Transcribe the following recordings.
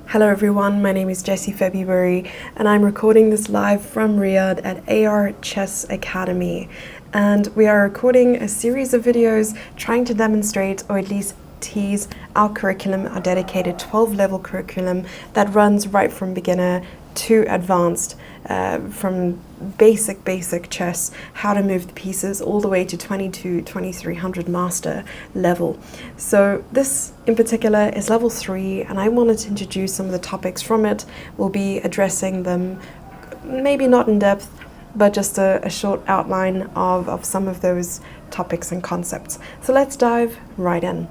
Hello everyone, my name is Jessie February and I'm recording this live from Riyadh at AR Chess Academy. And we are recording a series of videos trying to demonstrate, or at least tease, our curriculum, our dedicated 12-level curriculum that runs right from beginner to advanced, from basic chess, how to move the pieces, all the way to 2300 master level. So this in particular is level 3, and I wanted to introduce some of the topics from it. We'll be addressing them, maybe not in depth, but just a short outline of some of those topics and concepts. So let's dive right in.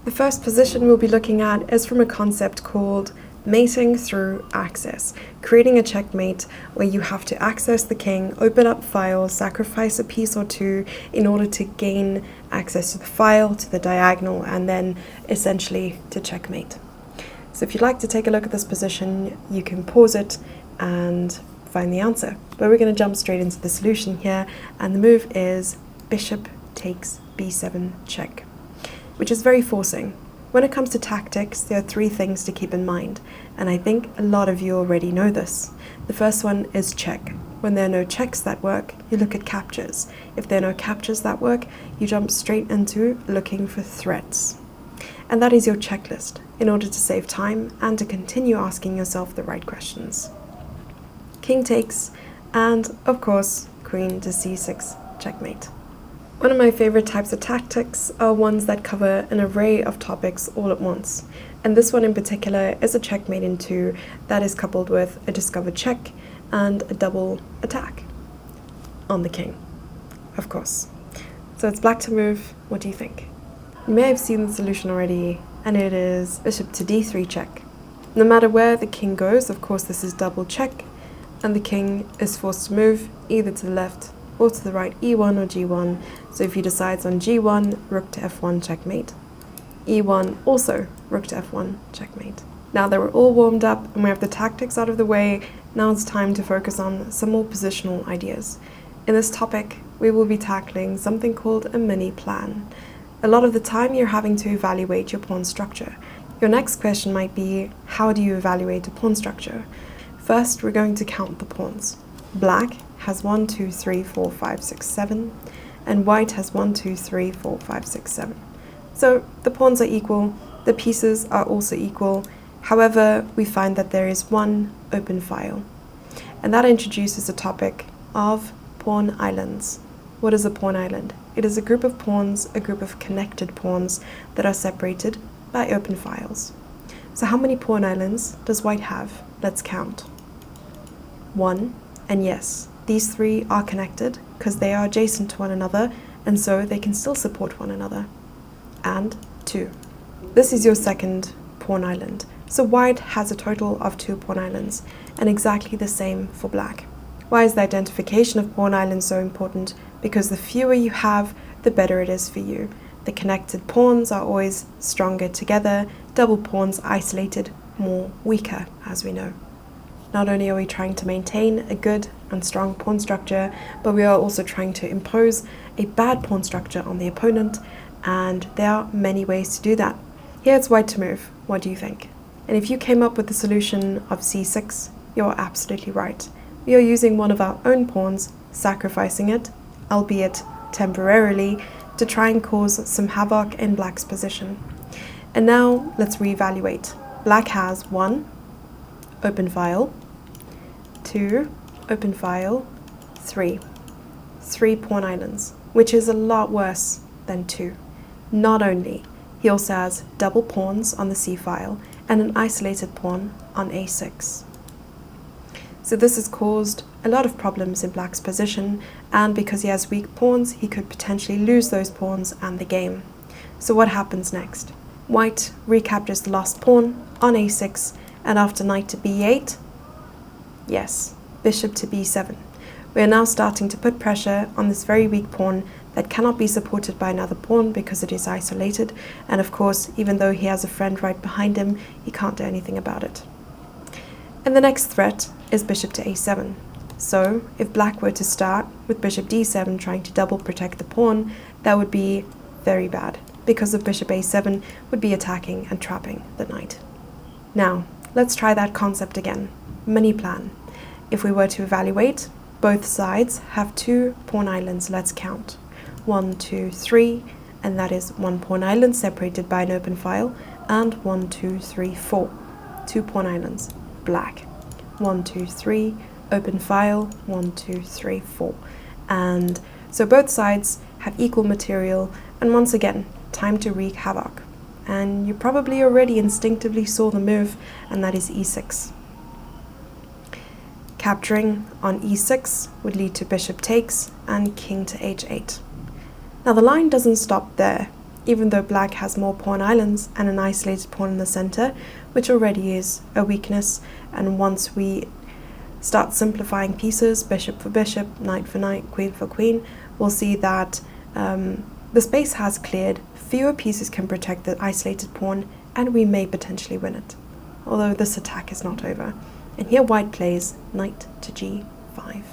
The first position we'll be looking at is from a concept called mating through access, creating a checkmate where you have to access the king, open up files, sacrifice a piece or two in order to gain access to the file, to the diagonal, and then essentially to checkmate. So if you'd like to take a look at this position, you can pause it and find the answer. But we're going to jump straight into the solution here, and the move is bishop takes b7 check, which is very forcing. When it comes to tactics, there are 3 things to keep in mind, and I think a lot of you already know this. The first one is check. When there are no checks that work, you look at captures. If there are no captures that work, you jump straight into looking for threats. And that is your checklist, in order to save time and to continue asking yourself the right questions. King takes, and of course, queen to c6 checkmate. One of my favorite types of tactics are ones that cover an array of topics all at once. And this one in particular is a checkmate in 2 that is coupled with a discovered check and a double attack on the king, of course. So it's black to move. What do you think? You may have seen the solution already, and it is bishop to d3 check. No matter where the king goes, of course this is double check, and the king is forced to move either to the left or to the right, e1 or g1. So if he decides on g1, rook to f1 checkmate. e1 also rook to f1 checkmate. Now that we're all warmed up and we have the tactics out of the way, now it's time to focus on some more positional ideas. In this topic, we will be tackling something called a mini plan. A lot of the time you're having to evaluate your pawn structure. Your next question might be, how do you evaluate a pawn structure? First, we're going to count the pawns. Black has 1, 2, 3, 4, 5, 6, 7, and white has 1, 2, 3, 4, 5, 6, 7. So the pawns are equal, the pieces are also equal. However, we find that there is one open file, and that introduces the topic of pawn islands. What is a pawn island? It is a group of pawns, a group of connected pawns that are separated by open files. So how many pawn islands does white have? Let's count. 1, and yes, these 3 are connected because they are adjacent to one another, and so they can still support one another. And 2. This is your second pawn island. So white has a total of 2 pawn islands, and exactly the same for black. Why is the identification of pawn islands so important? Because the fewer you have, the better it is for you. The connected pawns are always stronger together, double pawns isolated, more weaker, as we know. Not only are we trying to maintain a good and strong pawn structure, but we are also trying to impose a bad pawn structure on the opponent, and there are many ways to do that. Here it's white to move. What do you think? And if you came up with the solution of c6, you're absolutely right. We are using one of our own pawns, sacrificing it, albeit temporarily, to try and cause some havoc in black's position. And now let's reevaluate. Black has 1, open file, 2, open file, 3 pawn islands, which is a lot worse than 2. Not only, he also has double pawns on the c file and an isolated pawn on a6. So this has caused a lot of problems in black's position, and because he has weak pawns, he could potentially lose those pawns and the game. So what happens next? White recaptures the last pawn on a6, and after knight to b8, yes, bishop to b7. We are now starting to put pressure on this very weak pawn that cannot be supported by another pawn because it is isolated, and of course, even though he has a friend right behind him, he can't do anything about it. And the next threat is bishop to a7. So if black were to start with bishop d7 trying to double protect the pawn, that would be very bad, because of bishop a7 would be attacking and trapping the knight. Now, let's try that concept again. Mini plan. If we were to evaluate, both sides have 2 pawn islands. Let's count. 1, 2, 3, and that is 1 pawn island separated by an open file, and 1, 2, 3, 4. 2 pawn islands. Black. 1, 2, 3, open file, 1, 2, 3, 4. And so both sides have equal material, and once again, time to wreak havoc. And you probably already instinctively saw the move, and that is e6. Capturing on e6 would lead to bishop takes and king to h8. Now the line doesn't stop there, even though black has more pawn islands and an isolated pawn in the center, which already is a weakness. And once we start simplifying pieces, bishop for bishop, knight for knight, queen for queen, we'll see that the space has cleared, fewer pieces can protect the isolated pawn, and we may potentially win it. Although this attack is not over. And here white plays knight to g5.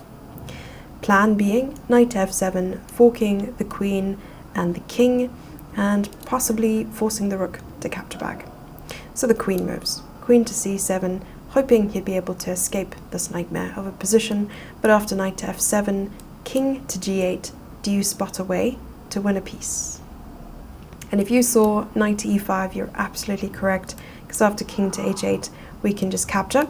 Plan being knight to f7, forking the queen and the king, and possibly forcing the rook to capture back. So the queen moves. Queen to c7, hoping he'd be able to escape this nightmare of a position, but after knight to f7, king to g8, do you spot a way to win a piece? And if you saw knight to e5, you're absolutely correct, because after king to h8, we can just capture.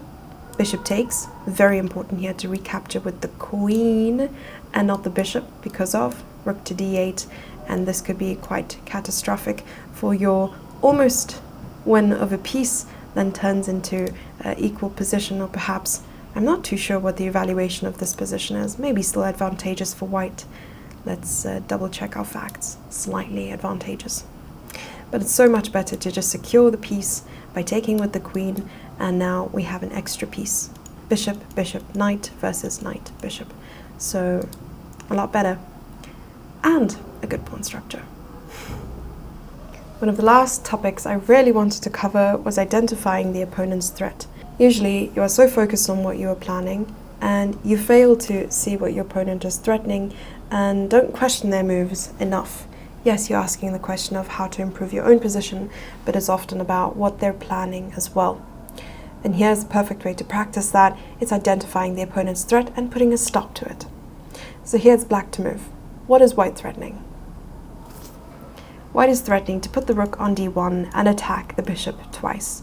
Bishop takes, very important here to recapture with the queen and not the bishop because of rook to d8, and this could be quite catastrophic for your almost win of a piece, then turns into equal position, or perhaps, I'm not too sure what the evaluation of this position is, maybe still advantageous for white. Let's double check our facts, slightly advantageous. But it's so much better to just secure the piece by taking with the queen, and now we have an extra piece. Bishop, bishop, knight versus knight, bishop. So a lot better. And a good pawn structure. One of the last topics I really wanted to cover was identifying the opponent's threat. Usually you are so focused on what you are planning and you fail to see what your opponent is threatening and don't question their moves enough. Yes, you're asking the question of how to improve your own position, but it's often about what they're planning as well. And here's the perfect way to practice that. It's identifying the opponent's threat and putting a stop to it. So here's black to move. What is white threatening? White is threatening to put the rook on d1 and attack the bishop twice.